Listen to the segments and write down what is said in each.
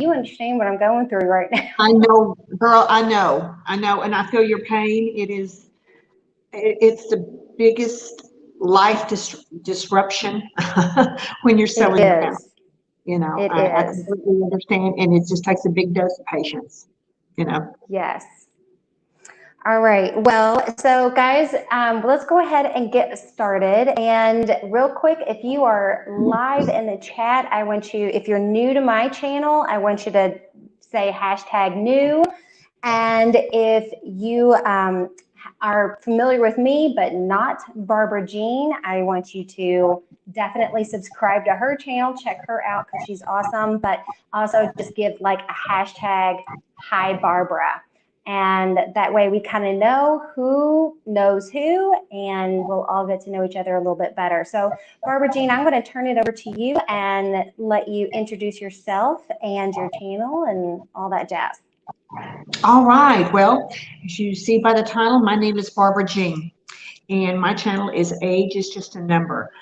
you understand what I'm going through right now. I know, girl, I know, and I feel your pain. It's the biggest life disruption when you're It selling your house. is. You know, It I is. completely understand, and it just takes a big dose of patience, you know. Yes. All right. Well, so guys, let's go ahead and get started. And real quick, if you are live in the chat, I want you, if you're new to my channel, I want you to say hashtag new. And if you are familiar with me, but not Barbara Jean, I want you to definitely subscribe to her channel, check her out because she's awesome, but also just give like a hashtag, hi Barbara. And that way we kind of know who knows who, and we'll all get to know each other a little bit better. So Barbara Jean, I'm going to turn it over to you and let you introduce yourself and your channel and all that jazz. All right. Well, as you see by the title, my name is Barbara Jean, and my channel is Age is Just a Number.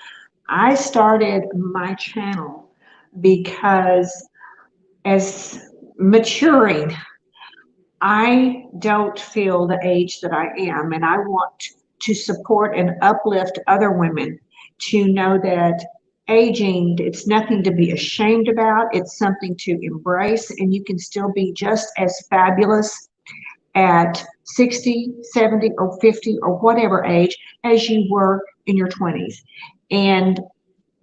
I started my channel because as maturing, I don't feel the age that I am, and I want to support and uplift other women to know that aging, it's nothing to be ashamed about. It's something to embrace, and you can still be just as fabulous at 60, 70, or 50, or whatever age as you were in your 20s. And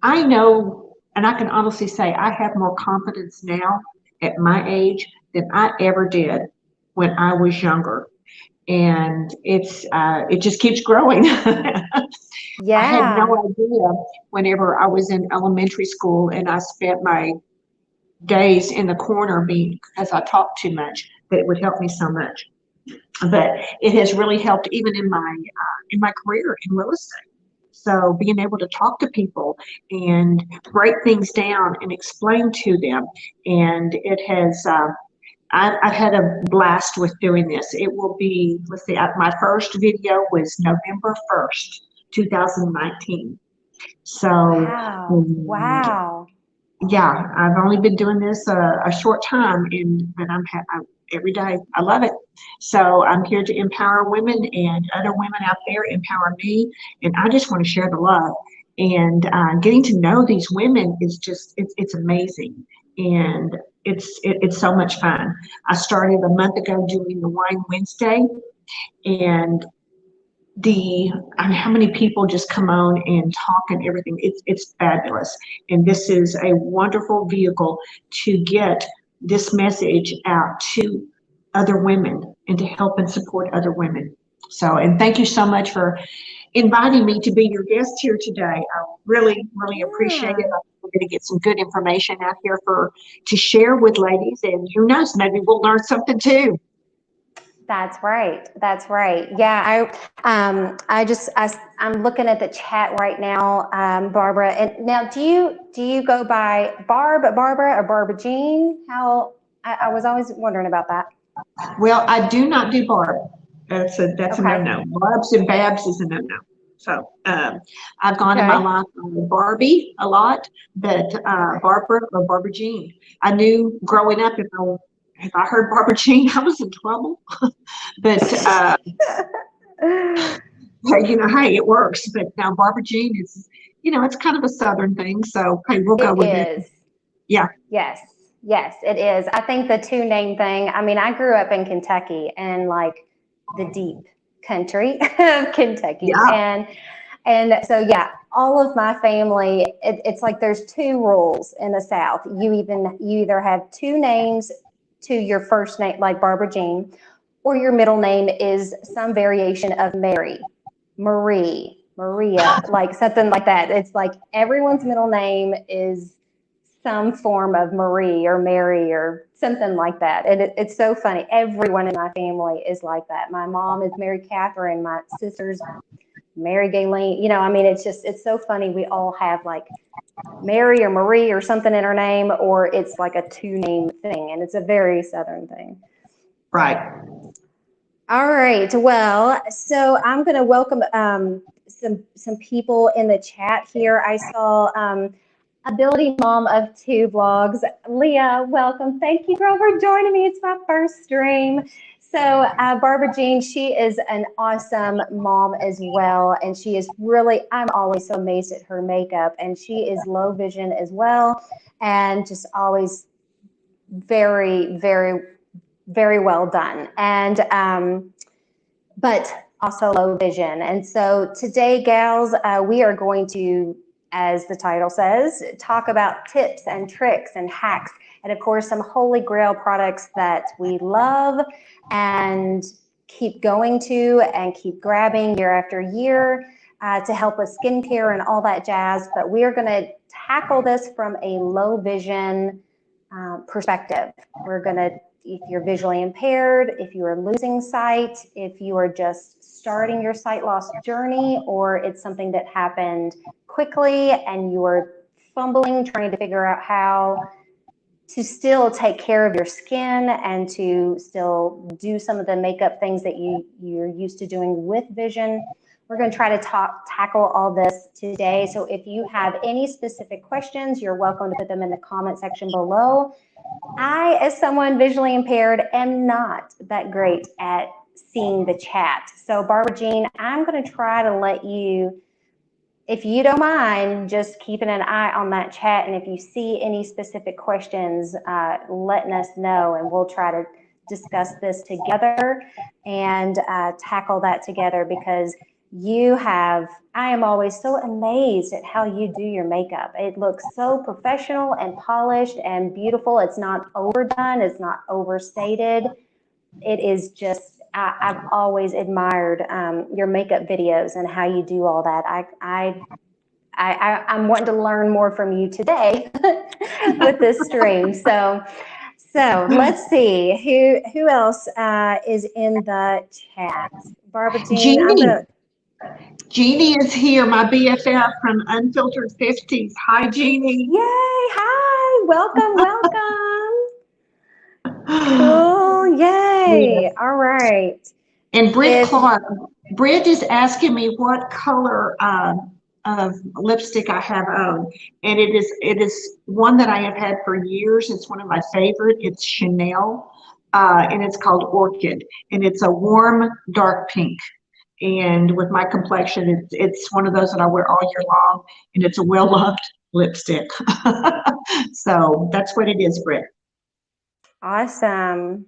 I know, and I can honestly say, I have more confidence now at my age than I ever did when I was younger. And it just keeps growing. I had Yeah. no idea whenever I was in elementary school and I spent my days in the corner because I talked too much, that it would help me so much. But it has really helped even in my career in real estate. So being able to talk to people and break things down and explain to them, and it has. I've had a blast with doing this. It will be, let's see, my first video was November 1st, 2019. So, Wow. Wow. yeah, I've only been doing this a short time, but every day. I love it. So I'm here to empower women, and other women out there empower me, and I just want to share the love. And getting to know these women is just it's amazing, and it's so much fun. I started a month ago doing the Wine Wednesday, and I mean, how many people just come on and talk and everything. It's fabulous, and this is a wonderful vehicle to get this message out to other women and to help and support other women. So, and thank you so much for inviting me to be your guest here today. I really, really appreciate it. Yeah. We're going to get some good information out here to share with ladies, and who knows, maybe we'll learn something too. That's right. That's right. Yeah, I'm looking at the chat right now, Barbara. And now, do you go by Barbara, or Barbara Jean? I was always wondering about that. Well, I do not do Barb. That's a Okay. no-no. Barbs and Babs is a no-no. So I've gone in my Okay. life on Barbie a lot, but Barbara or Barbara Jean. I knew growing up if I heard Barbara Jean, I was in trouble. But you know, hey, it works. But now Barbara Jean is, you know, it's kind of a Southern thing. So hey, we'll go It with it. is. Yeah. Yes. Yes, it is. I think the two name thing, I mean, I grew up in Kentucky and like the deep country of Kentucky. Yeah. And so, yeah, all of my family, it's like there's two rules in the South. You either have two names to your first name, like Barbara Jean, or your middle name is some variation of Mary, Marie, Maria, like something like that. It's like everyone's middle name is some form of Marie or Mary or something like that. And it's so funny. Everyone in my family is like that. My mom is Mary Catherine. My sister's Mary Gayleen. You know, I mean, it's so funny. We all have like Mary or Marie or something in our name, or it's like a two name thing. And it's a very Southern thing. Right. All right. Well, so I'm going to welcome some people in the chat here. I saw ability mom of two vlogs. Leah, welcome. Thank you, girl, for joining me. It's my first stream. So Barbara Jean, she is an awesome mom as well. And she is really, I'm always so amazed at her makeup. And she is low vision as well. And just always very, very, very well done. And, but also low vision. And so today, gals, we are going to, as the title says, talk about tips and tricks and hacks, and of course, some holy grail products that we love and keep going to and keep grabbing year after year to help with skincare and all that jazz. But we are going to tackle this from a low vision perspective. We're going to, if you're visually impaired, if you are losing sight, if you are just starting your sight loss journey, or it's something that happened quickly and you are fumbling, trying to figure out how to still take care of your skin and to still do some of the makeup things that you're used to doing with vision. We're going to try to tackle all this today. So if you have any specific questions, you're welcome to put them in the comment section below. I, as someone visually impaired, am not that great at seeing the chat. So Barbara Jean, I'm going to try to let you, if you don't mind, just keeping an eye on that chat. And if you see any specific questions, letting us know, and we'll try to discuss this together and tackle that together, because you have, I am always so amazed at how you do your makeup. It looks so professional and polished and beautiful. It's not overdone. It's not overstated. It is just, I've always admired your makeup videos and how you do all that. I'm wanting to learn more from you today with this stream. So let's see who else is in the chat. Barbara Jean, I'm gonna. Jeannie is here, my BFF from Unfiltered 50s. Hi, Jeannie. Yay! Hi, welcome. Cool. Yay! Yeah. All right. And Britt Clark. Britt is asking me what color of lipstick I have on, and it is one that I have had for years. It's one of my favorite. It's Chanel, and it's called Orchid, and it's a warm dark pink. And with my complexion, it's one of those that I wear all year long, and it's a well-loved lipstick. So that's what it is, Britt. Awesome.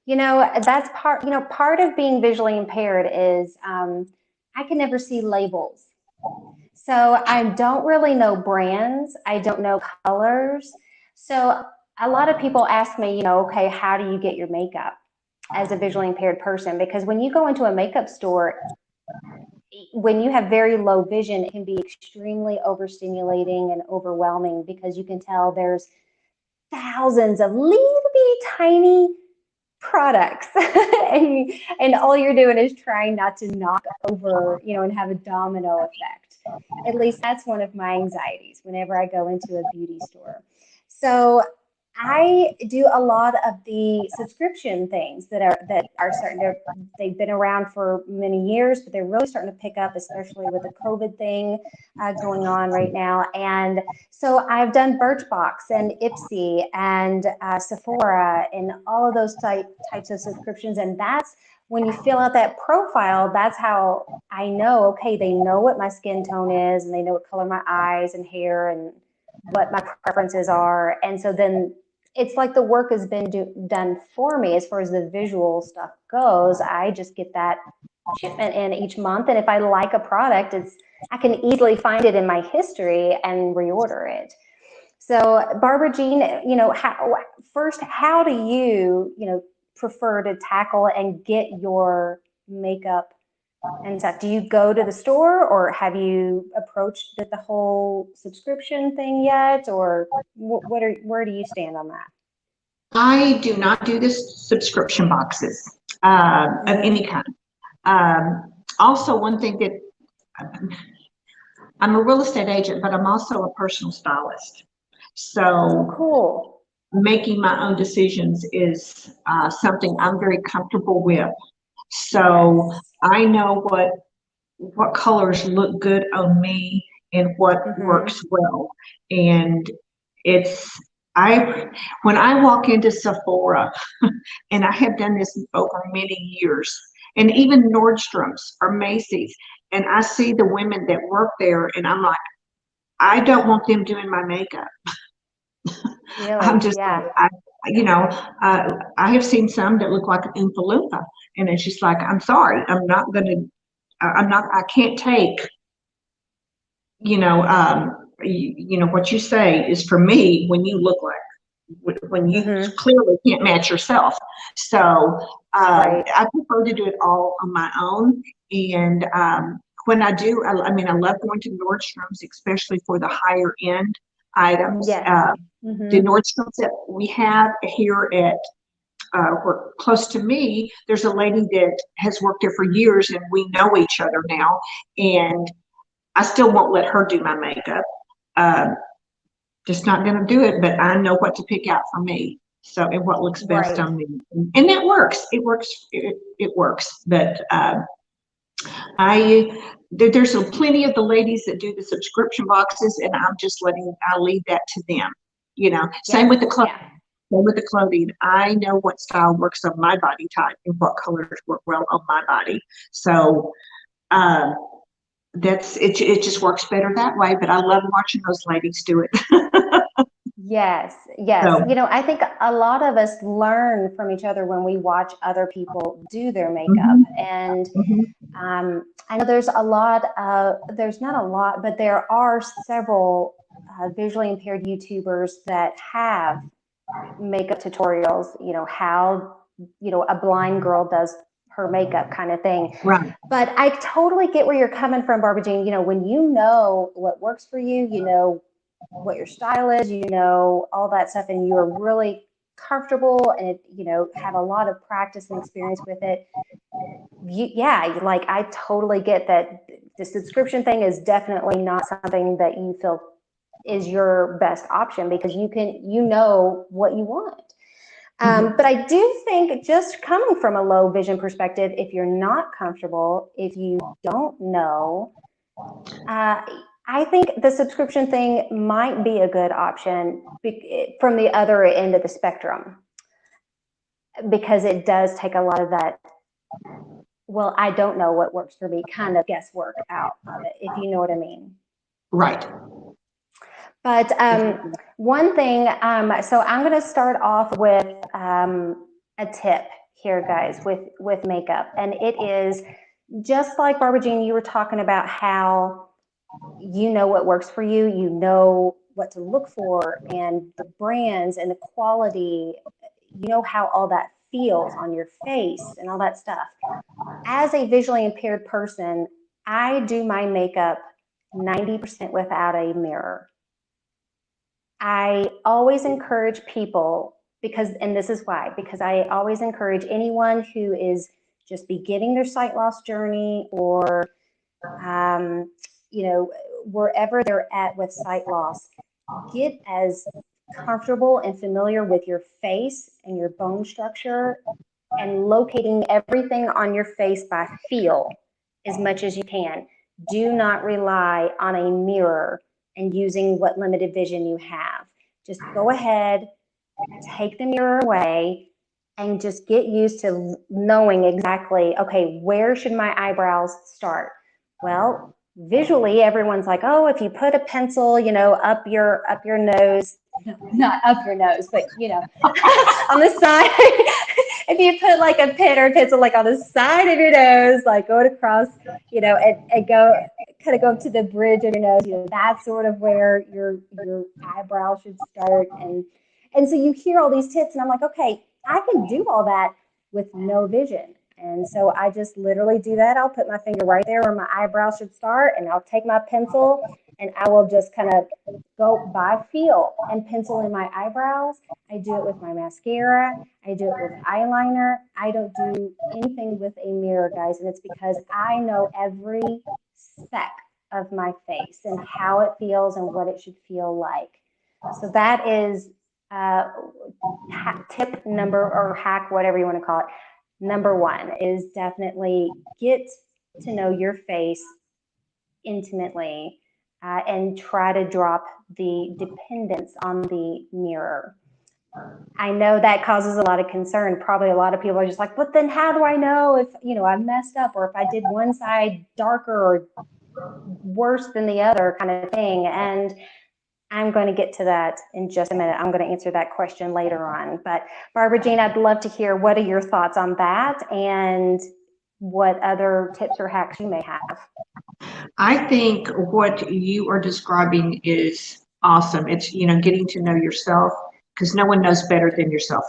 You know, that's part of being visually impaired is I can never see labels. So I don't really know brands. I don't know colors. So a lot of people ask me, okay, how do you get your makeup as a visually impaired person? Because when you go into a makeup store, when you have very low vision, it can be extremely overstimulating and overwhelming, because you can tell there's thousands of little bitty tiny products and all you're doing is trying not to knock over, and have a domino effect. At least that's one of my anxieties whenever I go into a beauty store. So I do a lot of the subscription things that are starting to, they've been around for many years, but they're really starting to pick up, especially with the COVID thing going on right now. And so I've done Birchbox and Ipsy and Sephora and all of those types of subscriptions. And that's when you fill out that profile, that's how I know, okay, they know what my skin tone is, and they know what color my eyes and hair and what my preferences are. And so then it's like the work has been done for me as far as the visual stuff goes. I just get that shipment in each month, and if I like a product, I can easily find it in my history and reorder it. So Barbara Jean, how do you, prefer to tackle and get your makeup and stuff? Do you go to the store, or have you approached the whole subscription thing yet, or where do you stand on that? I do not do the subscription boxes of any kind. Also, one thing that I'm a real estate agent, but I'm also a personal stylist. So cool. Making my own decisions is something I'm very comfortable with. So I know what colors look good on me, and what works well. And it's, I, when I walk into Sephora, and I have done this over many years, and even Nordstrom's or Macy's, and I see the women that work there, and I'm like, I don't want them doing my makeup. I'm Really? just like, Yeah. you know, I have seen some that look like an Oompa Loompa, and it's just like, I'm sorry, I can't take, what you say is for me when you look like, when you clearly can't match yourself. So Right. I prefer to do it all on my own. And when I do, I mean, I love going to Nordstrom's, especially for the higher end items. Yes. The Nordstrom's that we have here at close to me, there's a lady that has worked there for years, and we know each other now. And I still won't let her do my makeup. Just not going to do it, but I know what to pick out for me. So, and what looks best on me. And that works. It works. It works. But there's plenty of the ladies that do the subscription boxes, and I leave that to them. Same with the clothes. Yeah. Same with the clothing. I know what style works on my body type and what colors work well on my body. So, it just works better that way, but I love watching those ladies do it. Yes. So, I think a lot of us learn from each other when we watch other people do their makeup. And I know there's not a lot, but there are several visually impaired YouTubers that have makeup tutorials, how, a blind girl does her makeup kind of thing. right. But I totally get where you're coming from, Barbara Jean. When you know what works for you, what your style is, all that stuff, and you're really comfortable and, have a lot of practice and experience with it. I totally get that the subscription thing is definitely not something that you feel is your best option, because you know what you want. But I do think, just coming from a low vision perspective, if you're not comfortable, if you don't know, I think the subscription thing might be a good option from the other end of the spectrum, because it does take a lot of that, well, I don't know what works for me kind of guesswork out of it, if you know what I mean. Right. But one thing, so I'm going to start off with a tip here, guys, with makeup. And it is just like, Barbara Jean, you were talking about how you know what works for you, you know what to look for, and the brands and the quality, how all that feels on your face and all that stuff. As a visually impaired person, I do my makeup 90% without a mirror. I always encourage people, and this is why, because I always encourage anyone who is just beginning their sight loss journey, or, wherever they're at with sight loss, get as comfortable and familiar with your face and your bone structure, and locating everything on your face by feel as much as you can. Do not rely on a mirror and using what limited vision you have. Just go ahead, take the mirror away, and just get used to knowing exactly, okay, where should my eyebrows start? Well, visually, everyone's like, oh, if you put a pencil, up your nose, not up your nose, but on the side. If you put like a pen or a pencil like on the side of your nose, like going across, and go kind of go up to the bridge of your nose, that's sort of where your eyebrow should start. And so you hear all these tips, and I'm like, okay, I can do all that with no vision. And so I just literally do that. I'll put my finger right there where my eyebrow should start, and I'll take my pencil, and I will just kind of go by feel and pencil in my eyebrows. I do it with my mascara. I do it with eyeliner. I don't do anything with a mirror, guys. And it's because I know every speck of my face and how it feels and what it should feel like. So that is tip number, or hack, whatever you want to call it. Number one is definitely get to know your face intimately. and try to drop the dependence on the mirror. I know that causes a lot of concern. Probably a lot of people are just like, but then how do I know if, I messed up, or if I did one side darker or worse than the other, kind of thing. And I'm going to get to that in just a minute. I'm going to answer that question later on. But Barbara Jean, I'd love to hear, what are your thoughts on that, and what other tips or hacks you may have? I think what you are describing is awesome. It's, getting to know yourself, because no one knows better than yourself.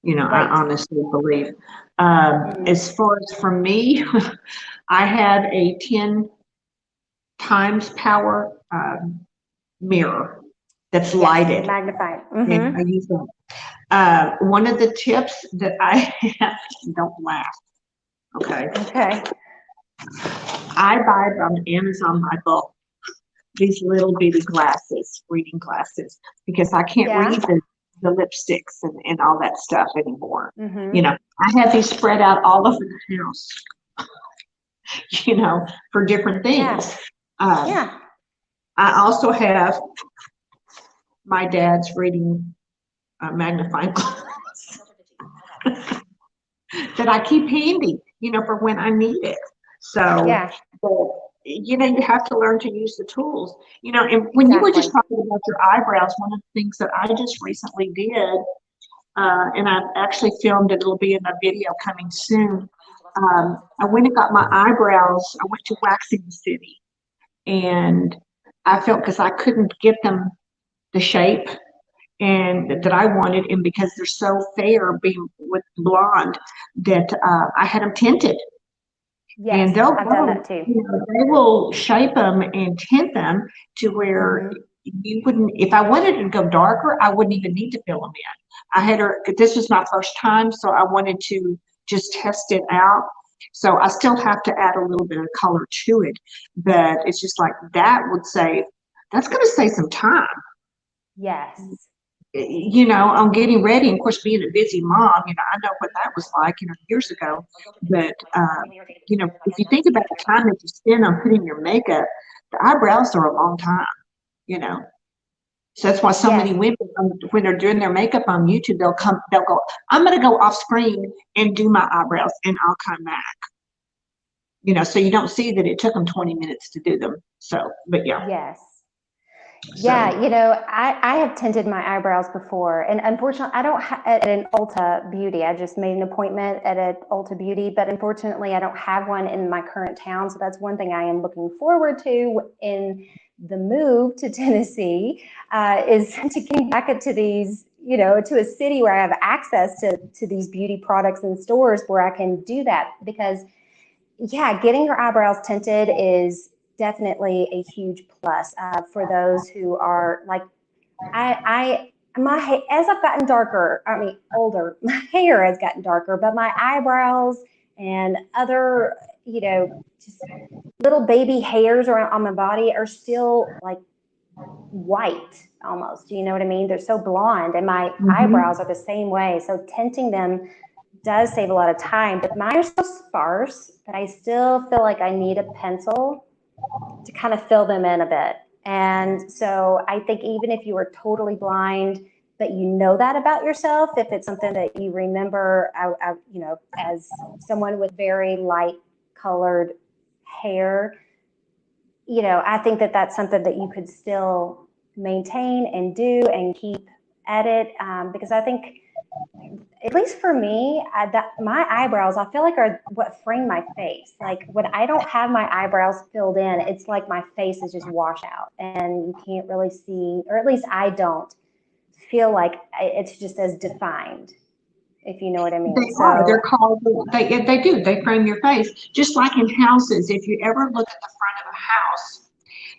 I Right. honestly believe. As far as for me, I have a 10 times power mirror that's lighted. Magnifying. And I use them. One of the tips that I have, don't laugh, okay? Okay. I buy on Amazon my bulk these little bitty glasses, reading glasses, because I can't read the lipsticks and all that stuff anymore. I have these spread out all over the house, for different things. I also have my dad's reading magnifying glass that I keep handy, for when I need it. So, you have to learn to use the tools, and when you were just talking about your eyebrows, one of the things that I just recently did, and I've actually filmed it, it'll be in a video coming soon. I went and got my eyebrows. I went to Waxing City, and I felt, because I couldn't get them the shape and that I wanted, and because they're so fair, being with blonde, that I had them tinted. Yes, and they'll I've done that too. they will shape them and tint them to where you wouldn't, if I wanted to go darker, I wouldn't even need to fill them in. I had her, this was my first time, so I wanted to just test it out. So I still have to add a little bit of color to it, but it's just like, that's going to save some time. Yes. On getting ready. And of course, being a busy mom, I know what that was like, years ago. But, if you think about the time that you spend on putting your makeup, the eyebrows are a long time, So that's why so many women, when they're doing their makeup on YouTube, they'll go, I'm going to go off screen and do my eyebrows, and I'll come back. So you don't see that it took them 20 minutes to do them. So, but yeah. Yes. So. Yeah, I have tinted my eyebrows before, and unfortunately, I don't at an Ulta Beauty. I just made an appointment at an Ulta Beauty, but unfortunately, I don't have one in my current town. So that's one thing I am looking forward to in the move to Tennessee, is to get back into these, to a city where I have access to these beauty products and stores where I can do that. Because, getting your eyebrows tinted is definitely a huge plus for those who are like, as I've gotten older, my hair has gotten darker, but my eyebrows and other, just little baby hairs on my body are still like white almost. You know what I mean? They're so blonde, and my eyebrows are the same way. So tinting them does save a lot of time, but mine are so sparse that I still feel like I need a pencil to kind of fill them in a bit. And so I think even if you are totally blind, but you know that about yourself, if it's something that you remember, as someone with very light colored hair, I think that that's something that you could still maintain and do and keep at it, because I think, at least for me, my eyebrows, I feel like, are what frame my face. Like when I don't have my eyebrows filled in, it's like my face is just washed out, and you can't really see, or at least I don't feel like it's just as defined, if you know what I mean. They're called, they do, they frame your face. Just like in houses, if you ever look at the front of a house,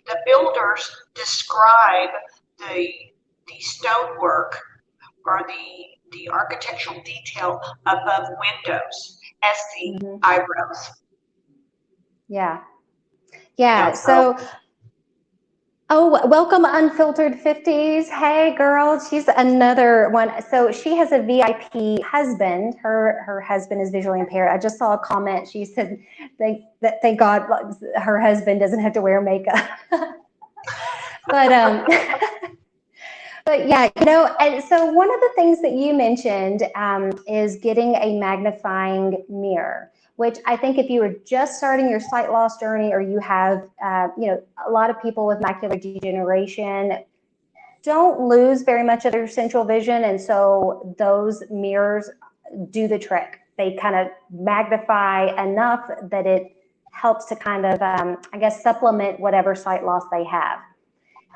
the builders describe the stonework or the architectural detail above windows as the eyebrows. Yeah. So, welcome Unfiltered 50s. Hey girl, she's another one. So she has a VIP husband. Her husband is visually impaired. I just saw a comment. She said, thank God her husband doesn't have to wear makeup. But but yeah, you know, and so one of the things that you mentioned is getting a magnifying mirror, which I think if you were just starting your sight loss journey, or you have, you know, a lot of people with macular degeneration don't lose very much of their central vision, and so those mirrors do the trick. They kind of magnify enough that it helps to kind of, I guess, supplement whatever sight loss they have.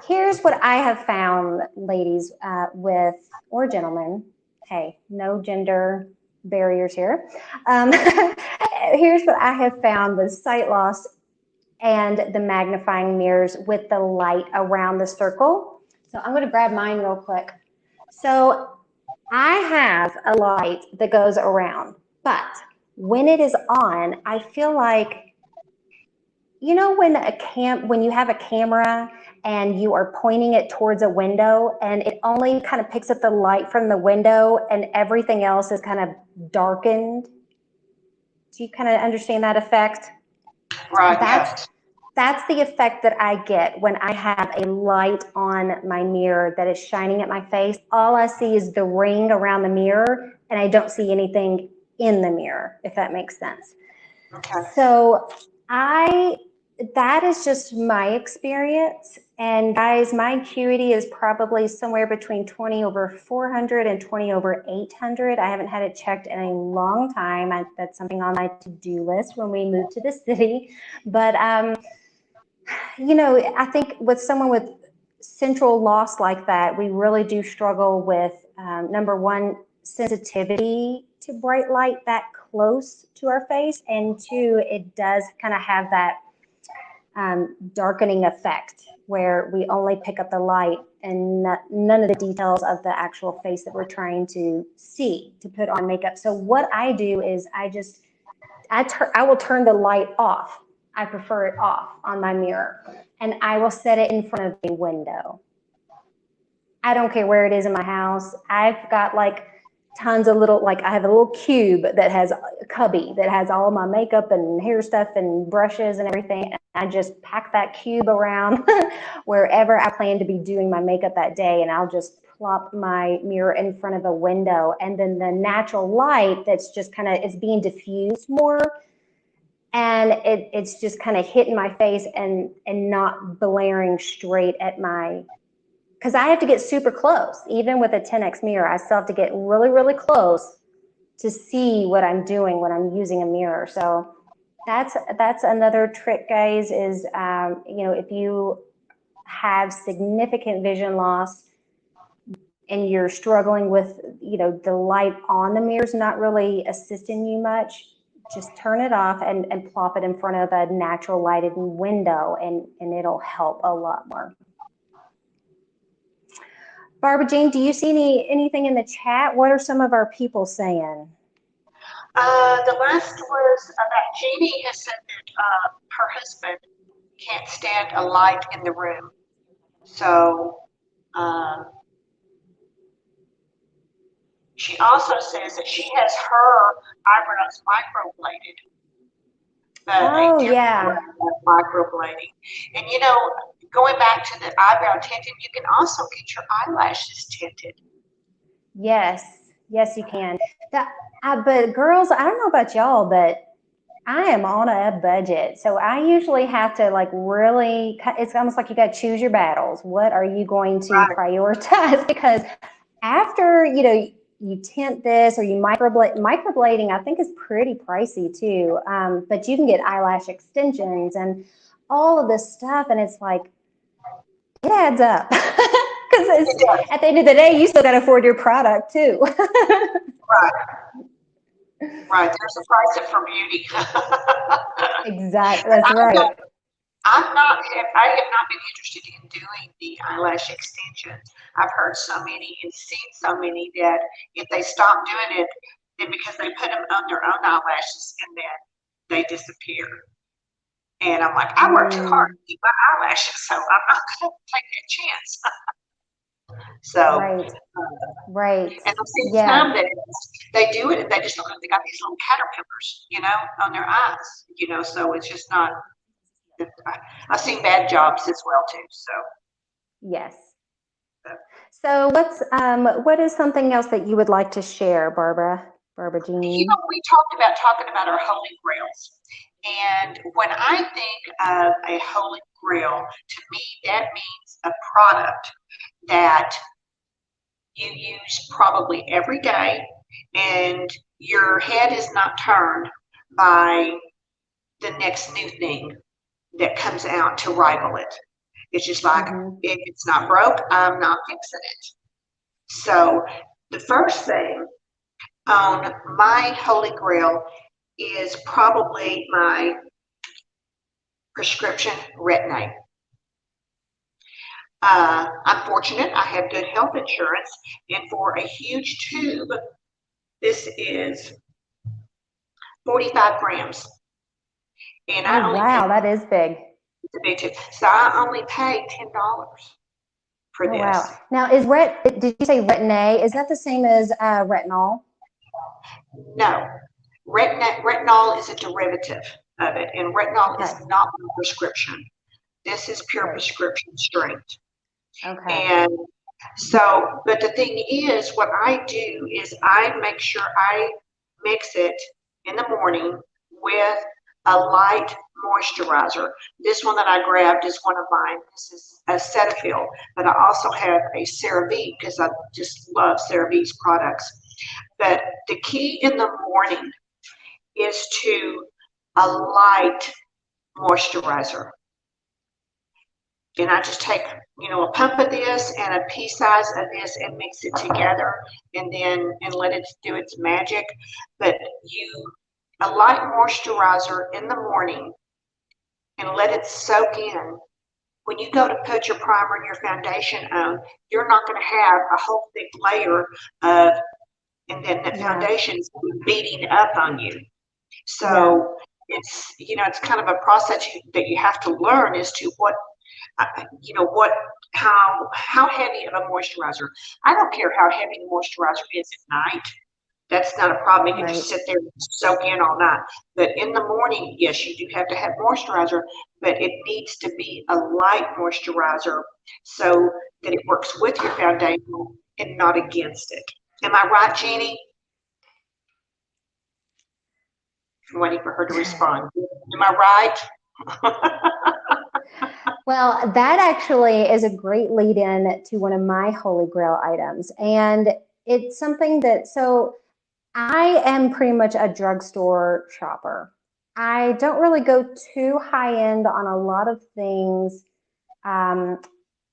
Here's what I have found, ladies, with, or gentlemen, hey, no gender barriers here. Here's what I have found with sight loss and the magnifying mirrors with the light around the circle. So I'm going to grab mine real quick. So I have a light that goes around, but when it is on, I feel like, you know, when you have a camera and you are pointing it towards a window and it only kind of picks up the light from the window and everything else is kind of darkened. Do you kind of understand that effect? Right, That's yes. that's the effect that I get when I have a light on my mirror that is shining at my face. All I see is the ring around the mirror, and I don't see anything in the mirror, if that makes sense. Okay. So that is just my experience. And guys, my acuity is probably somewhere between 20 over 400 and 20 over 800. I haven't had it checked in a long time. That's something on my to-do list when we move to the city. But, you know, I think with someone with central loss like that, we really do struggle with, number one, sensitivity to bright light that close to our face, and two, it does kind of have that darkening effect where we only pick up the light and none of the details of the actual face that we're trying to see to put on makeup. So what I do is I will turn the light off. I prefer it off on my mirror, and I will set it in front of a window. I don't care where it is in my house. I've got like tons of little, like I have a little cube that has a cubby that has all my makeup and hair stuff and brushes and everything. And I just pack that cube around wherever I plan to be doing my makeup that day. And I'll just plop my mirror in front of a window. And then the natural light that's just kind of, it's being diffused more. And it's just kind of hitting my face and not blaring straight at my, because I have to get super close. Even with a 10x mirror, I still have to get really, really close to see what I'm doing when I'm using a mirror. So that's another trick, guys, is, you know, if you have significant vision loss and you're struggling with, you know, the light on the mirror's not really assisting you much, just turn it off and plop it in front of a natural lighted window, and it'll help a lot more. Barbara Jean, do you see anything in the chat? What are some of our people saying? The last was about Jeannie has said that her husband can't stand a light in the room. So she also says that she has her eyebrows microbladed. Oh, yeah. Microblading. And you know, going back to the eyebrow tinting, you can also get your eyelashes tinted. Yes, yes, you can. But girls, I don't know about y'all, but I am on a budget. So I usually have to like really, it's almost like you got to choose your battles. What are you going to prioritize? Because after, you know, you tint this or you microblading, I think is pretty pricey too. But you can get eyelash extensions and all of this stuff. And it's like, it adds up. Because at the end of the day, you still got to afford your product too. Right. Right. There's a price for beauty. Exactly. That's right. I have not been interested in doing the eyelash extensions. I've heard so many and seen so many that if they stop doing it, then because they put them on their own eyelashes and then they disappear. And I'm like, I work too hard to keep my eyelashes, so I'm not going to take that chance. So, right. And I've seen some that they do it and they just look like they got these little caterpillars, you know, on their eyes, you know, so it's just not. I've seen bad jobs as well too. So Yes. So what is something else that you would like to share, Barbara Jean? We talked about talking about our holy grails. And when I think of a holy grail, to me, that means a product that you use probably every day, and your head is not turned by the next new thing that comes out to rival it. It's just like, if it's not broke, I'm not fixing it. So the first thing on my holy grail is probably my prescription retinol. I'm fortunate, I have good health insurance, and for a huge tube, this is 45 grams. And I only wow, that is big. It's a big tube. So I only pay $10 for this. Wow. Now, did you say retin-A? Is that the same as retinol? No. Retinol is a derivative of it, and retinol is not a prescription. This is pure prescription strength. Okay. And so, but the thing is, what I do is I make sure I mix it in the morning with a light moisturizer. This one that I grabbed is one of mine. This is a Cetaphil, but I also have a CeraVe because I just love CeraVe's products. But the key in the morning is to a light moisturizer. And I just take, a pump of this and a pea size of this and mix it together and let it do its magic. But a light moisturizer in the morning and let it soak in. When you go to put your primer and your foundation on, you're not going to have a whole thick layer and then the foundation is beating up on you. So it's kind of a process that you have to learn as to how heavy of a moisturizer. I don't care how heavy the moisturizer is at night. That's not a problem. You can just sit there and soak in all night. But in the morning, yes, you do have to have moisturizer, but it needs to be a light moisturizer so that it works with your foundation and not against it. Am I right, Jeannie? I'm waiting for her to respond. Am I right? Well, that actually is a great lead in to one of my holy grail items. And it's something so I am pretty much a drugstore shopper. I don't really go too high end on a lot of things,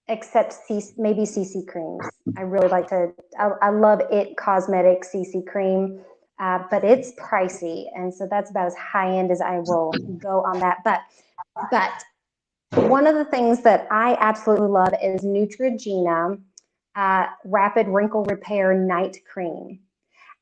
except maybe CC creams. I really like I love It Cosmetics CC cream, but it's pricey. And so that's about as high end as I will go on that. But one of the things that I absolutely love is Neutrogena Rapid Wrinkle Repair Night Cream.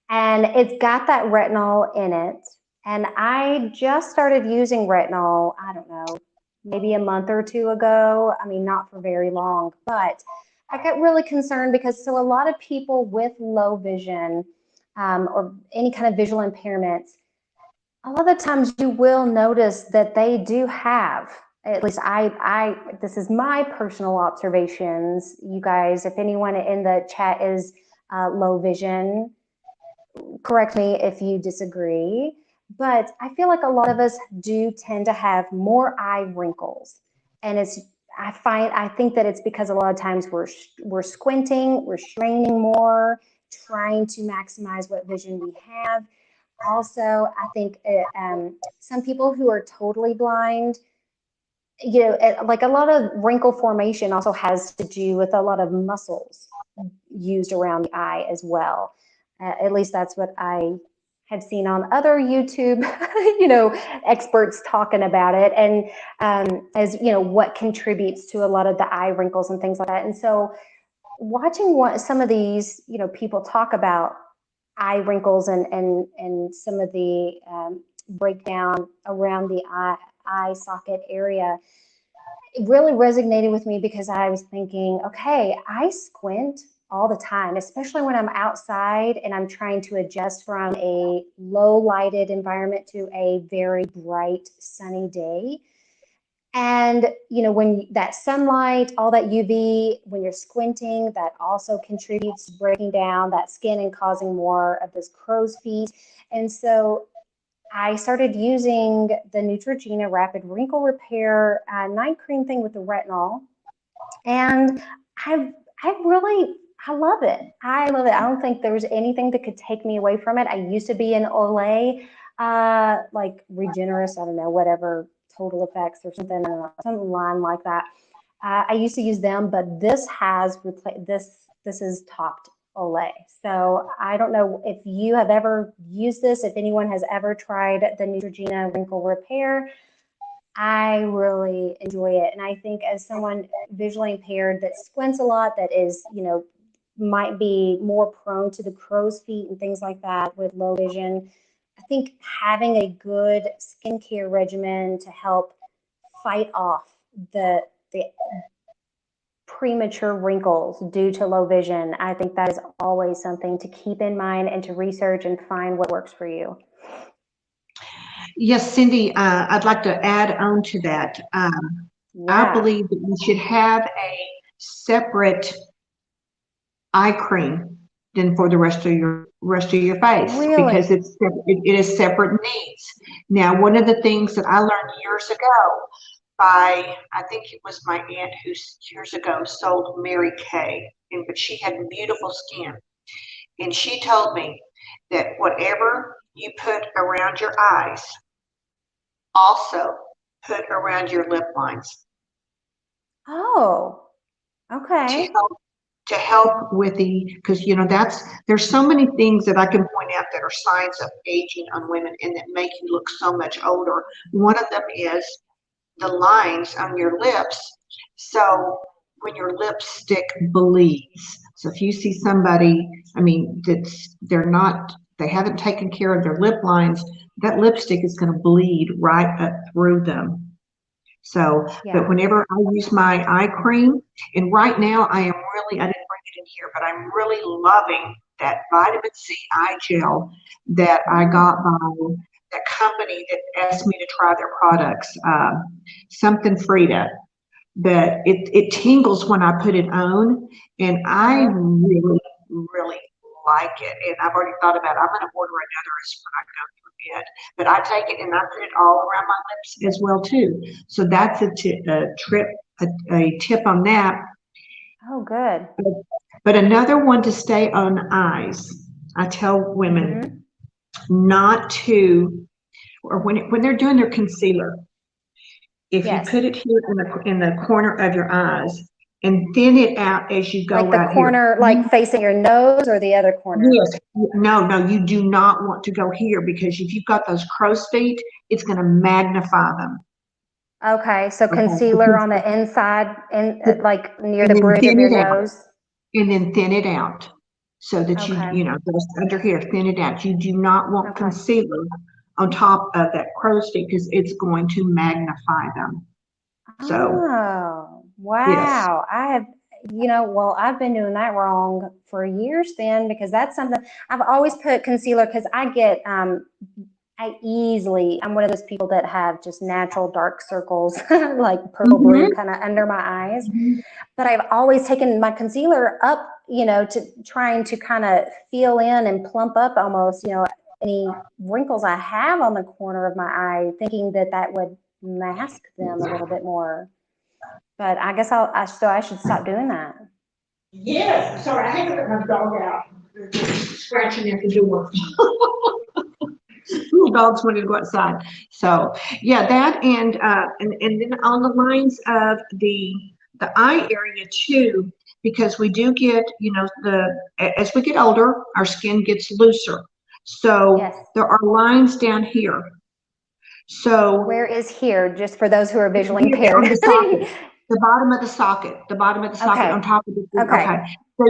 And it's got that retinol in it. And I just started using retinol, I don't know, maybe a month or two ago. I mean, not for very long, but I got really concerned because a lot of people with low vision or any kind of visual impairments, a lot of the times you will notice that they do have, at least this is my personal observations. You guys, if anyone in the chat is low vision, correct me if you disagree, but I feel like a lot of us do tend to have more eye wrinkles. And I think that it's because a lot of times we're squinting, we're straining more, trying to maximize what vision we have. Also, I think some people who are totally blind, like a lot of wrinkle formation also has to do with a lot of muscles used around the eye as well. At least that's what I have seen on other YouTube, experts talking about it, and as what contributes to a lot of the eye wrinkles and things like that. And so, watching some of these, people talk about eye wrinkles and some of the breakdown around the eye socket area, it really resonated with me because I was thinking, okay, I squint all the time, especially when I'm outside and I'm trying to adjust from a low lighted environment to a very bright sunny day. And when that sunlight, all that UV, when you're squinting, that also contributes to breaking down that skin and causing more of this crow's feet. And so I started using the Neutrogena Rapid Wrinkle Repair night cream thing with the retinol, and I love it. I love it. I don't think there was anything that could take me away from it. I used to be an Olay, like Regenerous, I don't know, whatever, Total Effects or something, some line like that. I used to use them, but this has replaced this. This is topped Olay. So I don't know if you have ever used this, if anyone has ever tried the Neutrogena Wrinkle Repair. I really enjoy it. And I think as someone visually impaired that squints a lot, that is, might be more prone to the crow's feet and things like that with low vision, I think having a good skincare regimen to help fight off the premature wrinkles due to low vision, I think that is always something to keep in mind and to research and find what works for you. Yes, Cindy, I'd like to add on to that. I believe that you should have a separate eye cream than for the rest of your face, because it is separate needs. Now, one of the things that I learned years ago by, I think it was my aunt who years ago sold Mary Kay, but she had beautiful skin, and she told me that whatever you put around your eyes, also put around your lip lines. Oh, okay. To help with because there's so many things that I can point out that are signs of aging on women and that make you look so much older. One of them is the lines on your lips. So when your lipstick bleeds, so if you see somebody, they haven't taken care of their lip lines, that lipstick is going to bleed right up through them. So, but whenever I use my eye cream, and right now I didn't bring it in here, but I'm really loving that vitamin C eye gel that I got by that company that asked me to try their products, something Frida. But it tingles when I put it on, and I really, really like it. And I've already thought about it. I'm going to order another when I go through it. But I take it and I put it all around my lips as well too. So that's a tip on that. Oh, good. But another one to stay on eyes. I tell women not to, or when they're doing their concealer, if you put it here in the corner of your eyes and thin it out as you go out here. Like the corner, like facing your nose, or the other corner? Yes. No, you do not want to go here, because if you've got those crow's feet, it's going to magnify them. Okay, so concealer on the inside, like near the bridge of your nose. And then thin it out so that just under here, thin it out. You do not want concealer on top of that crow's feet, because it's going to magnify them. So, oh, wow. Yes. I have, I've been doing that wrong for years then, because that's something I've always put concealer, because I'm one of those people that have just natural dark circles, like purple blue kind of under my eyes. But I've always taken my concealer up, to trying to kind of fill in and plump up almost, any wrinkles I have on the corner of my eye, thinking that would mask them a little bit more. But I guess I should stop doing that. Yes. Sorry, I had to let my dog out. They're scratching at the door. Little dogs wanted to go outside. So yeah, that and then on the lines of the eye area too, because we do get, as we get older, our skin gets looser. So there are lines down here. So where is here, just for those who are visually impaired? The bottom of the socket, on top of the okay. So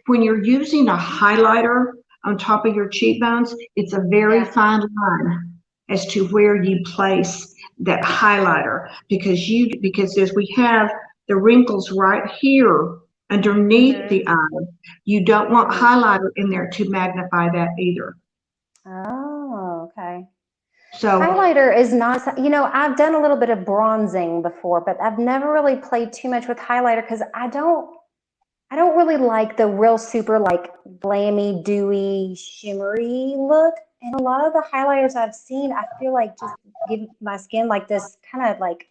when you're using a highlighter on top of your cheekbones, it's a very fine line as to where you place that highlighter, because as we have the wrinkles right here underneath the eye, you don't want highlighter in there to magnify that either. Oh, okay. So Highlighter is not, you know, I've done a little bit of bronzing before, but I've never really played too much with highlighter because I don't really like the real super like glammy, dewy, shimmery look. And a lot of the highlighters I've seen, I feel like just give my skin like this kind of like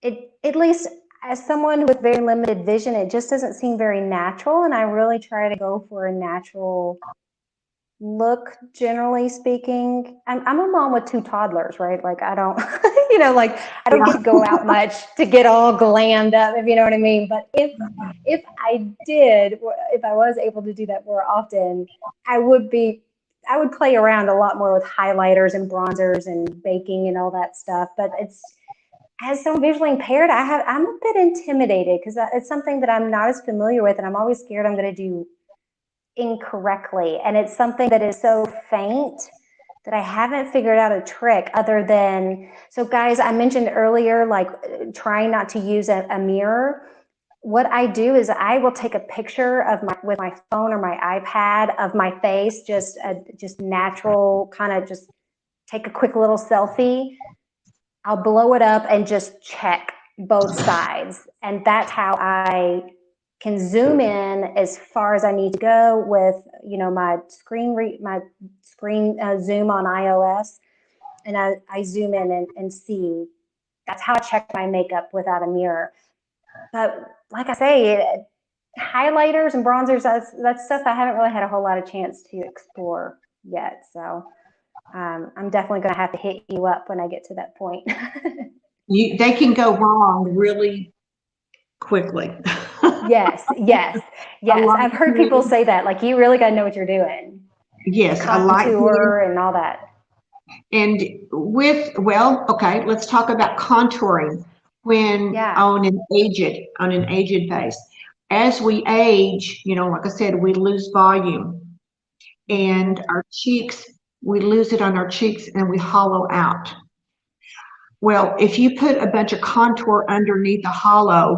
it, at least as someone with very limited vision, it just doesn't seem very natural. And I really try to go for a natural look, generally speaking. I'm a mom with two toddlers, right? Like I don't, you know, like I don't get to go out much to get all glammed up, if you know what I mean. But if I did, if I was able to do that more often, I would be, I would play around a lot more with highlighters and bronzers and baking and all that stuff. But it's, as someone visually impaired, I'm a bit intimidated because it's something that I'm not as familiar with, and I'm always scared I'm going to do incorrectly. And it's something that is so faint that I haven't figured out a trick other than, so guys, I mentioned earlier, like trying not to use a mirror. What I do is I will take a picture of my, with my phone or my iPad of my face, just natural kind of just take a quick little selfie. I'll blow it up and just check both sides. And that's how I can zoom in as far as I need to go with, you know, my screen zoom on iOS. And I zoom in and see. That's how I check my makeup without a mirror. But like I say, highlighters and bronzers, that's stuff I haven't really had a whole lot of chance to explore yet. So I'm definitely going to have to hit you up when I get to that point. they can go wrong really quickly. Yes, yes, A yes. light I've heard people tan, say that. Like, you really got to know what you're doing. The yes, a light tan. contour and all that. And with, well, okay, let's talk about contouring when Yeah. on an aged face. As we age, you know, like I said, we lose volume, and our cheeks, we lose it on our cheeks and we hollow out. Well, if you put a bunch of contour underneath the hollow,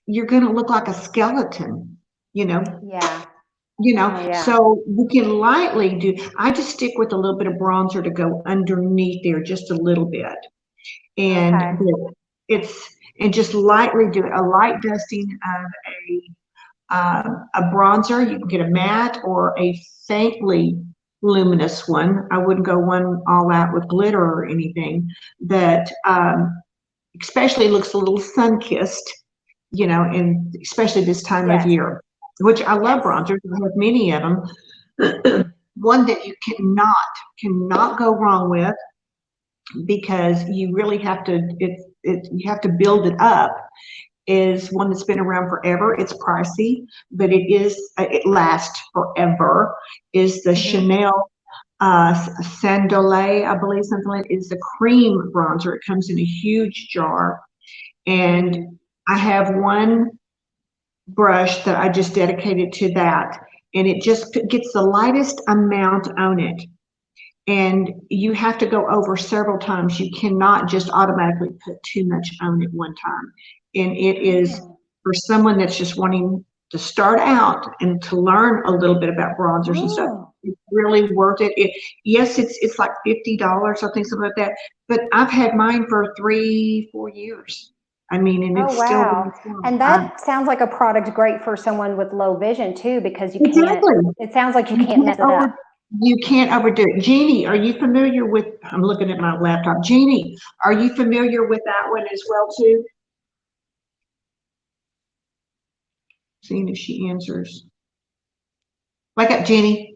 you're going to look like a skeleton, you know. Yeah. You know, Oh, yeah. so you can lightly do, I just stick with a little bit of bronzer to go underneath there just a little bit. And Okay. it's, and just lightly do it, a light dusting of a bronzer. You can get a matte or a faintly luminous one. I wouldn't go one all out with glitter or anything that especially looks a little sun-kissed, you know, and especially this time of Yes. year, which I love Yes. bronzers. I have many of them. One that you cannot go wrong with, because you really have to, you have to build it up, is one that's been around forever. It's pricey, but it lasts forever. Is the Mm-hmm. Chanel Sandolay, I believe, something like it. Is the cream bronzer. It comes in a huge jar, and Mm. I have one brush that I just dedicated to that, and it just gets the lightest amount on it. And you have to go over several times. You cannot just automatically put too much on at one time. And it is Oh. for someone that's just wanting to start out and to learn a little bit about bronzers and stuff. Oh. It's really worth it. Yes, it's like $50, I think, something like that. But I've had mine for 3, 4 years. I mean, and Oh, it's still wow. been fun. And that sounds like a product great for someone with low vision too, because you can't, Exactly. it sounds like you You can't can't mess it up. you can't overdo it. Jeannie, are you familiar with, I'm looking at my laptop. Jeannie, are you familiar with that one as well too? Seeing if she answers. Wake up, Jeannie.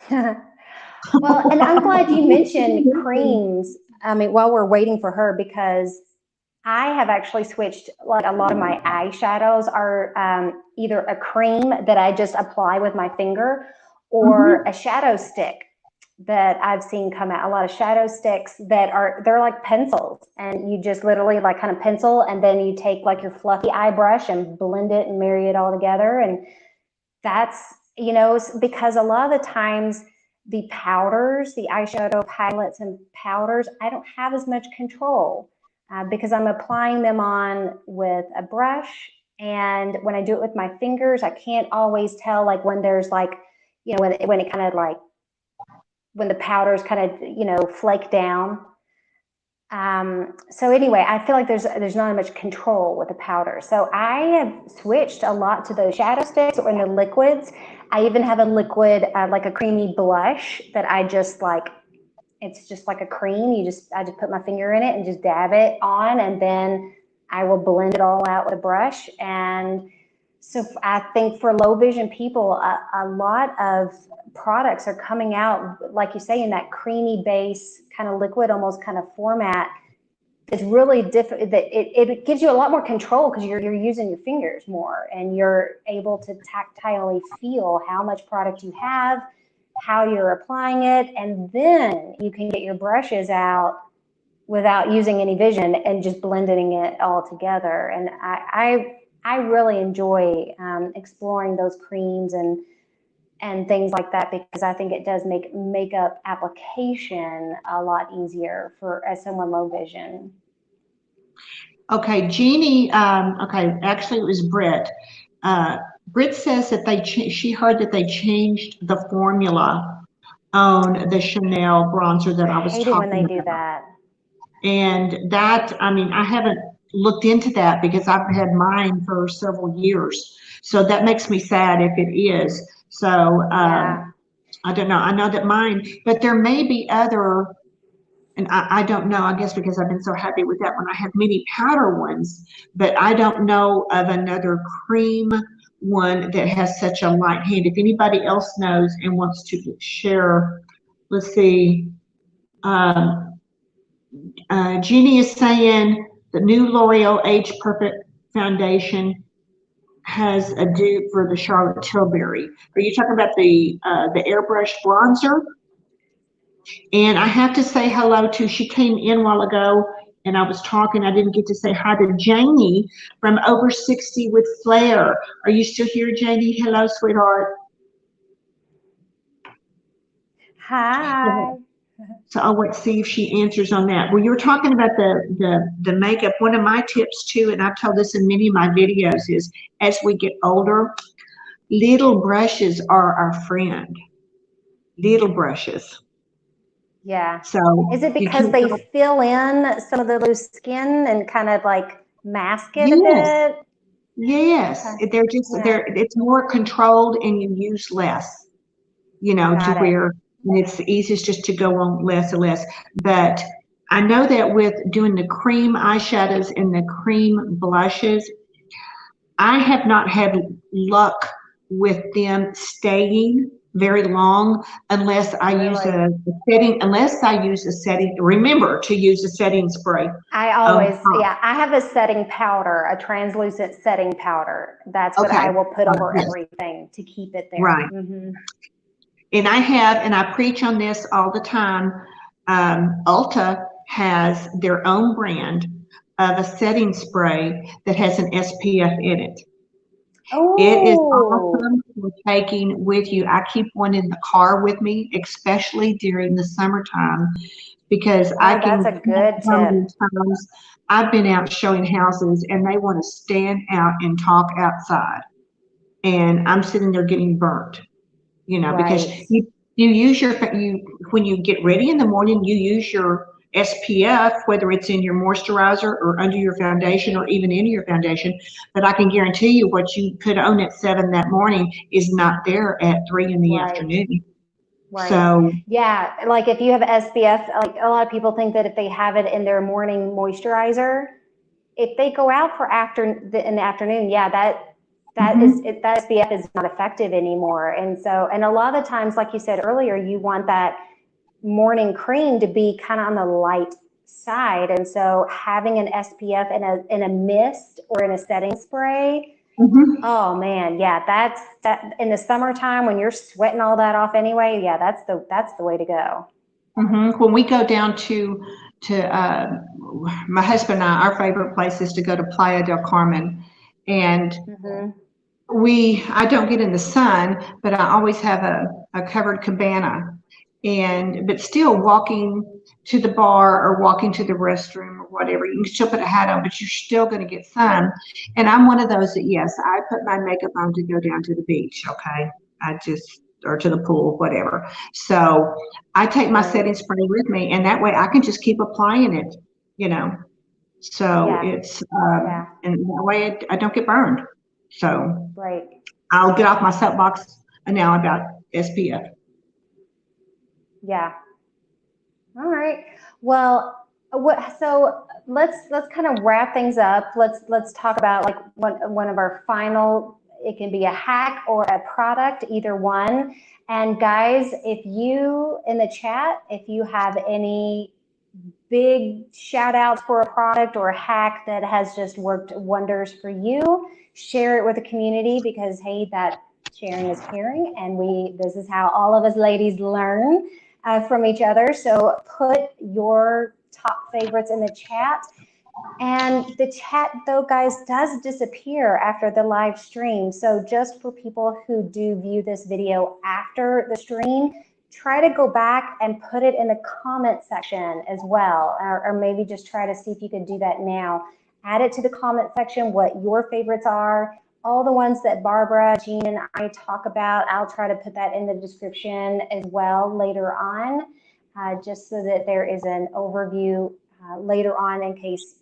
Well, and I'm glad you mentioned creams. I mean, while we're waiting for her, because I have actually switched, like a lot of my eyeshadows are either a cream that I just apply with my finger or Mhm. a shadow stick that I've seen come out. A lot of shadow sticks that they're like pencils, and you just literally like kind of pencil, and then you take like your fluffy eye brush and blend it and marry it all together. And that's, you know, because a lot of the times the powders, the eyeshadow palettes and powders, I don't have as much control because I'm applying them on with a brush. And when I do it with my fingers, I can't always tell like when there's like, you know, when it kind of like when the powders kind of, you know, flake down. So anyway, I feel like there's not much control with the powder. So I have switched a lot to those shadow sticks or in the liquids. I even have a liquid, like a creamy blush that I just like, it's just like a cream. I just put my finger in it and just dab it on, and then I will blend it all out with a brush. And so I think for low vision people, a lot of products are coming out, like you say, in that creamy base kind of liquid, almost kind of format. It's really different. That it gives you a lot more control because you're using your fingers more, and you're able to tactilely feel how much product you have, how you're applying it, and then you can get your brushes out without using any vision and just blending it all together. And I really enjoy exploring those creams and things like that, because I think it does make makeup application a lot easier for as someone low vision. Okay, Jeannie. Okay, actually it was Britt. Britt says that she heard that they changed the formula on the Chanel bronzer that I was Hate it when they talking do about. that. And that, I mean, I haven't looked into that because I've had mine for several years. So that makes me sad if it is. So Yeah. I don't know. I know that mine, but there may be other, and I don't know, I guess because I've been so happy with that one. I have many powder ones, but I don't know of another cream one that has such a light hand. If anybody else knows and wants to share, let's see. Jeannie is saying the new L'Oreal Age Perfect Foundation has a dupe for the Charlotte Tilbury. Are you talking about the airbrush bronzer? And I have to say hello to, she came in a while ago and I was talking, I didn't get to say hi to Janie from Over 60 with Flair. Are you still here, Janie? Hello, sweetheart. Hi. So I'll wait to see if she answers on that. Well, you were talking about the makeup. One of my tips too, and I've told this in many of my videos, is as we get older, little brushes are our friend. Little brushes. Yeah. So is it because they fill in some of the loose skin and kind of like mask it a bit? Yes. Okay. They're just it's more controlled and you use less, you know, Got to where it's the easiest just to go on less and less. But I know that with doing the cream eyeshadows and the cream blushes, I have not had luck with them staying very long unless I use a setting, remember to use a setting spray. I always, I have a setting powder, a translucent setting powder. That's what I will put over everything to keep it there. Right. And I preach on this all the time. Ulta has their own brand of a setting spray that has an SPF in it. Oh. It is awesome for taking with you. I keep one in the car with me, especially during the summertime, because that's a good tip. I've been out showing houses and they want to stand out and talk outside. And I'm sitting there getting burnt, you know, because you use when you get ready in the morning, you use your SPF, whether it's in your moisturizer or under your foundation or even in your foundation. But I can guarantee you what you put on at 7 that morning is not there at 3 in the afternoon. Right. So yeah, like if you have SPF, like a lot of people think that if they have it in their morning moisturizer, if they go out for in the afternoon, that SPF is not effective anymore. And so, and a lot of the times, like you said earlier, you want that morning cream to be kind of on the light side. And so having an SPF in a mist or in a setting spray, oh man, that's in the summertime when you're sweating all that off anyway. Yeah, that's the way to go. When we go down to my husband and I, our favorite place is to go to Playa del Carmen, and I don't get in the sun, but I always have a covered cabana, but still walking to the bar or walking to the restroom or whatever, you can still put a hat on, but you're still going to get sun. And I'm one of those that, yes, I put my makeup on to go down to the beach. Okay. or to the pool, whatever. So I take my setting spray with me, and that way I can just keep applying it, you know. So Yeah. it's, Yeah. and that way I don't get burned. So Right. I'll get off my soapbox now about SPF. Yeah. All right. Well, so let's kind of wrap things up. Let's talk about like one of our final. It can be a hack or a product, either one. And guys, if you in the chat, if you have any big shout outs for a product or a hack that has just worked wonders for you, share it with the community, because hey, that sharing is caring, and this is how all of us ladies learn from each other. So put your top favorites in the chat. And the chat, though, guys, does disappear after the live stream. So just for people who do view this video after the stream, try to go back and put it in the comment section as well, or maybe just try to see if you could do that now. Add it to the comment section what your favorites are. All the ones that Barbara, Jean, and I talk about, I'll try to put that in the description as well later on, just so that there is an overview later on in case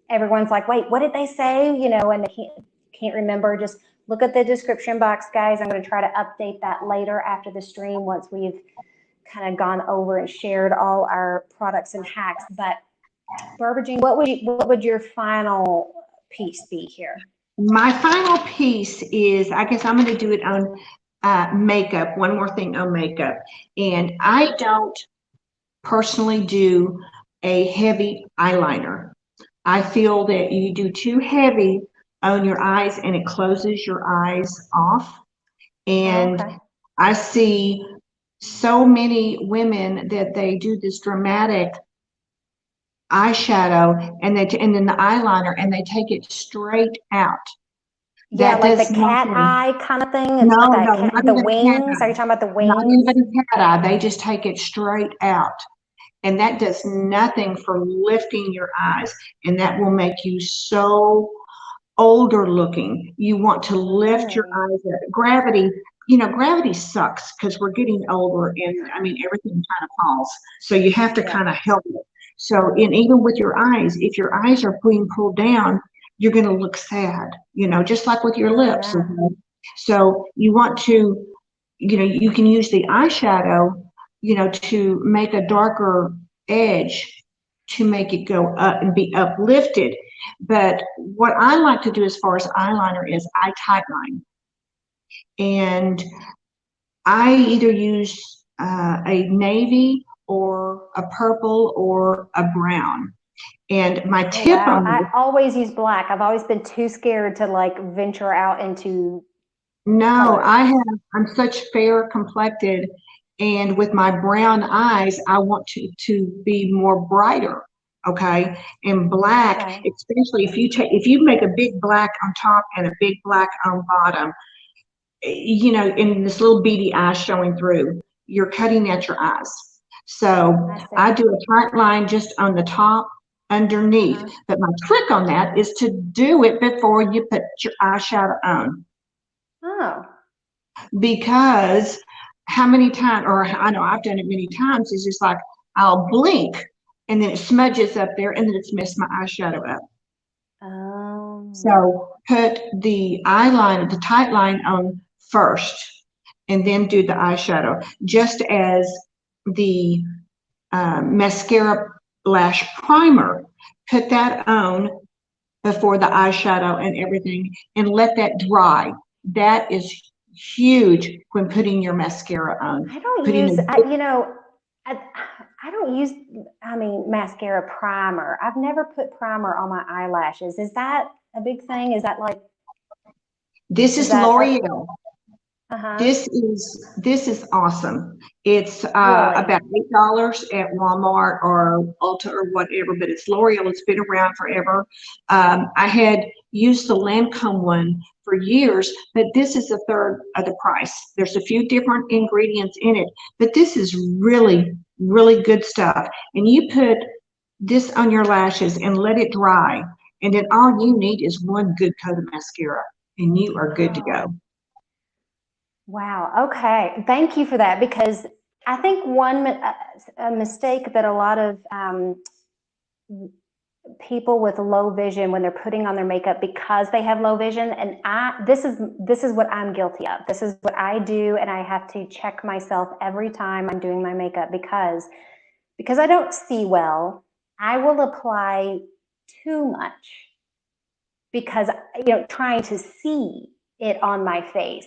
everyone's like, wait, what did they say? You know, and they can't remember. Just look at the description box, guys. I'm going to try to update that later after the stream once we've kind of gone over and shared all our products and hacks. But Barbara Jean, what would your final piece be here? My final piece is, I guess I'm going to do it on makeup. One more thing on makeup. And I don't personally do a heavy eyeliner. I feel that you do too heavy on your eyes and it closes your eyes off. And Okay. I see so many women that they do this dramatic eyeshadow and then the eyeliner and they take it straight out. Yeah, That like does the cat nothing. eye kind of thing. It's No, got that no, not the even a cat wings. Are you eye. talking about the Not wings? even a cat eye. They just take it straight out. And that does nothing for lifting your eyes. And that will make you so older looking. You want to lift your Really? eyes up. Gravity, you know, gravity sucks because we're getting older and I mean, everything kind of falls. So you have to kind of help it. So, and even with your eyes, if your eyes are being pulled down, you're going to look sad, you know, just like with your Oh, lips. yeah. Okay? So you want to, you know, you can use the eyeshadow, you know, to make a darker edge to make it go up and be uplifted. But what I like to do as far as eyeliner is I tightline. And I either use a navy or a purple or a brown. And my tip Wow. on I this, always use black. I've always been too scared to like venture out into no, colors. I'm such fair complected. And with my brown eyes, I want to be more brighter. Okay. And black, Okay. especially if you make a big black on top and a big black on bottom, you know, in this little beady eye showing through, you're cutting at your eyes. So I see. I do a tight line just on the top underneath. But my trick on that is to do it before you put your eyeshadow on. Oh. Because how many times, or I know I've done it many times, is just like I'll blink and then it smudges up there and then it's messed my eyeshadow up. So put the eyeliner, the tight line on first and then do the eyeshadow, just as the mascara lash primer. Put that on before the eyeshadow and everything and let that dry. That is huge when putting your mascara on. I don't Putting use, a, you know, I don't use, I mean, mascara primer. I've never put primer on my eyelashes. Is that a big thing? Is that like, this is that L'Oreal. uh-huh. This is awesome. It's Really? about $8 at Walmart or Ulta or whatever, but it's L'Oreal. It's been around forever. I had used the Lancome one for years, but this is a third of the price. There's a few different ingredients in it, but this is really, really good stuff. And you put this on your lashes and let it dry, and then all you need is one good coat of mascara, and you are good to go. Wow. Okay. Thank you for that, because I think a mistake that a lot of people with low vision, when they're putting on their makeup because they have low vision, and this is what I'm guilty of. This is what I do, and I have to check myself every time I'm doing my makeup, because I don't see well. I will apply too much because, trying to see it on my face.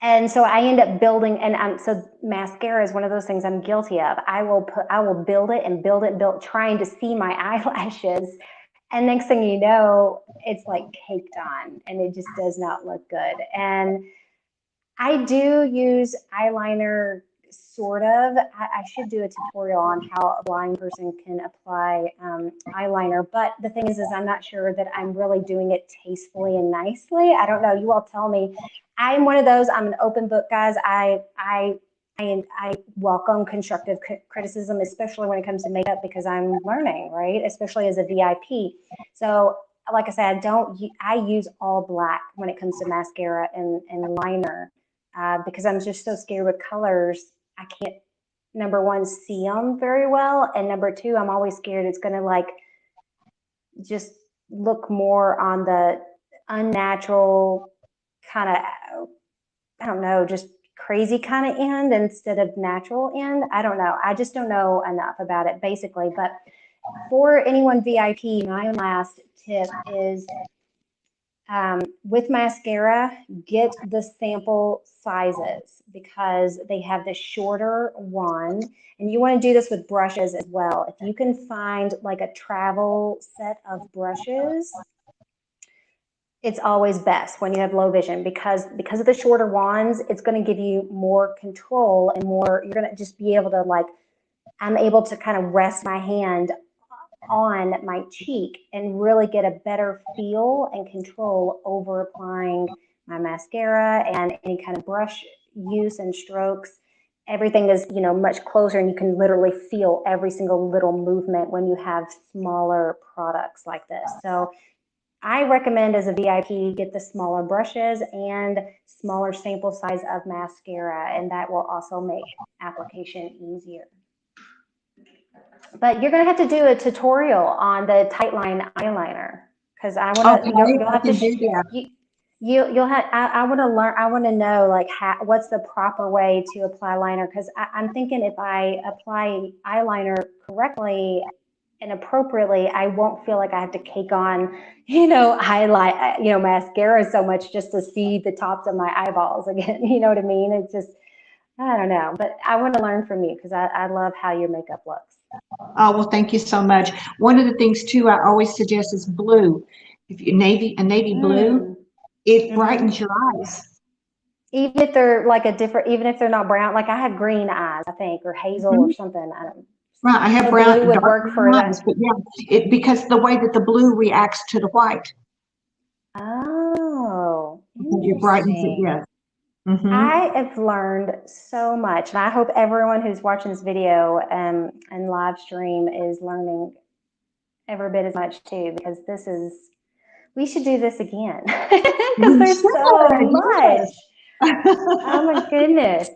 And so I end up building, and so mascara is one of those things I'm guilty of. I will build it and build it, trying to see my eyelashes. And next thing you know, it's like caked on and it just does not look good. And I do use eyeliner, sort of. I should do a tutorial on how a blind person can apply eyeliner. But the thing is I'm not sure that I'm really doing it tastefully and nicely. I don't know. You all tell me. I'm one of those. I'm an open book, guys. I welcome constructive criticism, especially when it comes to makeup, because I'm learning, right? Especially as a VIP. So, like I said, I use all black when it comes to mascara and liner, because I'm just so scared with colors. I can't, number one, see them very well, and number two, I'm always scared it's going to like just look more on the unnatural kind of, I don't know, just crazy kind of end instead of natural end. I don't know. I just don't know enough about it, basically. But for anyone VIP, my last tip is, with mascara, get the sample sizes, because they have the shorter one. And you want to do this with brushes as well. If you can find like a travel set of brushes, it's always best when you have low vision, because of the shorter wands, it's going to give you more control and more, you're going to just be able to, like, I'm able to kind of rest my hand on my cheek and really get a better feel and control over applying my mascara and any kind of brush use and strokes. Everything is, much closer, and you can literally feel every single little movement when you have smaller products like this. So I recommend, as a VIP, get the smaller brushes and smaller sample size of mascara, and that will also make application easier. But you're going to have to do a tutorial on the tightline eyeliner, because I want to. Okay, You'll I have to. can do that. You'll have. I want to learn. I want to know, like, what's the proper way to apply liner, because I'm thinking if I apply eyeliner correctly and appropriately, I won't feel like I have to cake on, highlight, mascara so much just to see the tops of my eyeballs again. You know what I mean? It's just, I don't know, but I want to learn from you, because I love how your makeup looks. Oh, well, thank you so much. One of the things too I always suggest is blue. If you navy blue, Mm. it Mm-hmm. brightens your eyes. Even if they're like even if they're not brown, like I have green eyes, I think, or hazel or Mhm. something. I don't. Right, I have So blue would dark work for brown eyes, that. but yeah, because the way that the blue reacts to the white, Oh, it brightens it. interesting. Yes. Mm-hmm. I have learned so much, and I hope everyone who's watching this video and live stream is learning every bit as much too, because we should do this again, because We there's so should. much. Yes. Oh my goodness.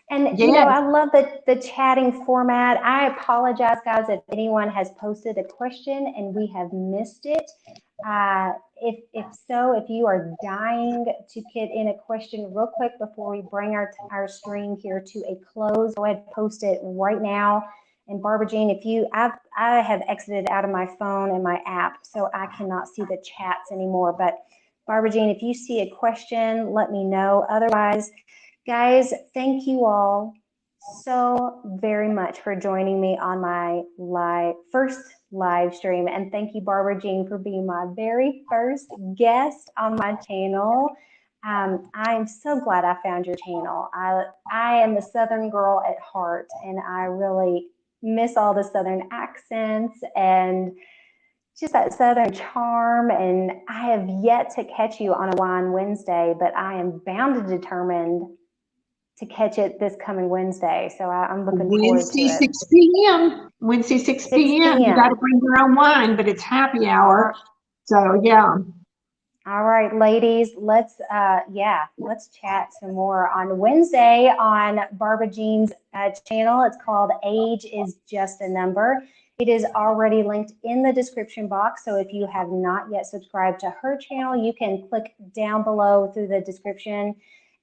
And Yes. I love the chatting format. I apologize, guys, if anyone has posted a question and we have missed it. If so, if you are dying to get in a question real quick before we bring our stream here to a close, go ahead and post it right now. And Barbara Jean, I have exited out of my phone and my app, so I cannot see the chats anymore. But Barbara Jean, if you see a question, let me know. Otherwise, guys, thank you all so very much for joining me on my first live stream. And thank you, Barbara Jean, for being my very first guest on my channel. I'm so glad I found your channel. I am a Southern girl at heart, and I really miss all the Southern accents and just that Southern charm. And I have yet to catch you on a Wine Wednesday, but I am bound and determined to catch it this coming Wednesday. So I'm looking forward to Wednesday, it. 6 p.m. Wednesday, 6 6 p.m. You got to p.m. bring your own wine, but it's happy All hour. right. So, yeah. All right, ladies, let's chat some more on Wednesday on Barbara Jean's channel. It's called Age is Just a Number. It is already linked in the description box. So if you have not yet subscribed to her channel, you can click down below through the description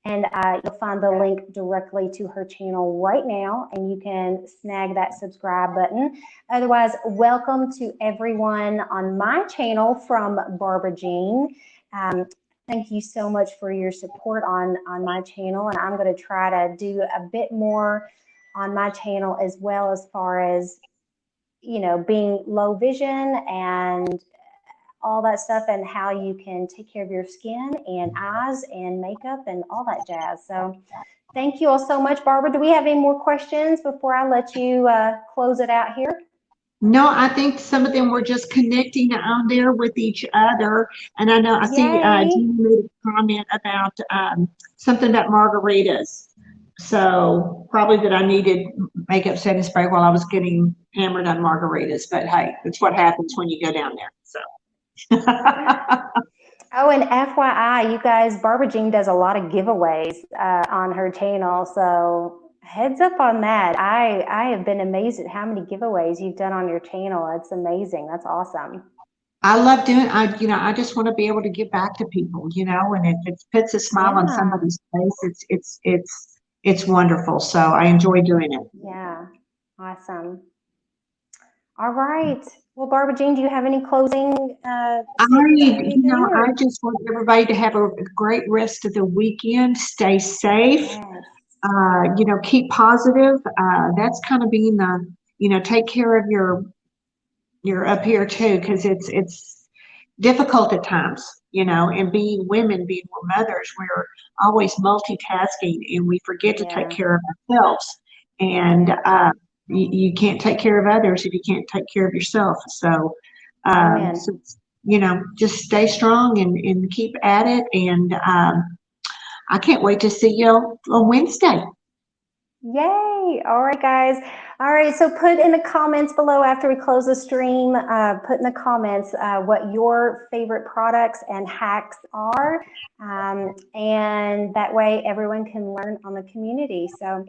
and you'll find the link directly to her channel right now, and you can snag that subscribe button. Otherwise, welcome to everyone on my channel from Barbara Jean. Thank you so much for your support on my channel, and I'm going to try to do a bit more on my channel as well, as far as, you know, being low vision and all that stuff, and how you can take care of your skin and eyes and makeup and all that jazz. So thank you all so much. Barbara, do we have any more questions before I let you close it out here? No, I think some of them were just connecting out there with each other. And I know, I see Yay. Jean made a comment about something about margaritas. So probably that I needed makeup setting spray while I was getting hammered on margaritas. But hey, it's what happens when you go down there. So. Oh, and FYI, you guys, Barbara Jean does a lot of giveaways on her channel. So heads up on that. I have been amazed at how many giveaways you've done on your channel. It's amazing. That's awesome. I love doing, I just want to be able to give back to people, and if it puts a smile on Yeah. somebody's face, it's wonderful. So I enjoy doing it. Yeah. Awesome. All right. Well, Barbara Jean, do you have any closing statements or anything? I just want everybody to have a great rest of the weekend. Stay safe. Yes. Keep positive. That's kind of being take care of your up here too, because it's difficult at times, and being women, being mothers, we're always multitasking and we forget to take Yeah. care of ourselves. And you can't take care of others if you can't take care of yourself. So, Amen. just stay strong and keep at it. And I can't wait to see you on Wednesday. Yay. All right, guys. All right. So put in the comments below after we close the stream, put in the comments what your favorite products and hacks are. And that way everyone can learn on the community. So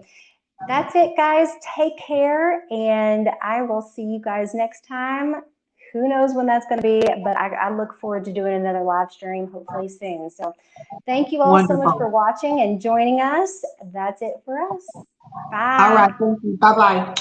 that's it, guys. Take care, and I will see you guys next time. Who knows when that's going to be, but I look forward to doing another live stream hopefully soon. So thank you all so much for Wonderful. watching and joining us. That's it for us. All Bye. right. Thank you. Bye-bye.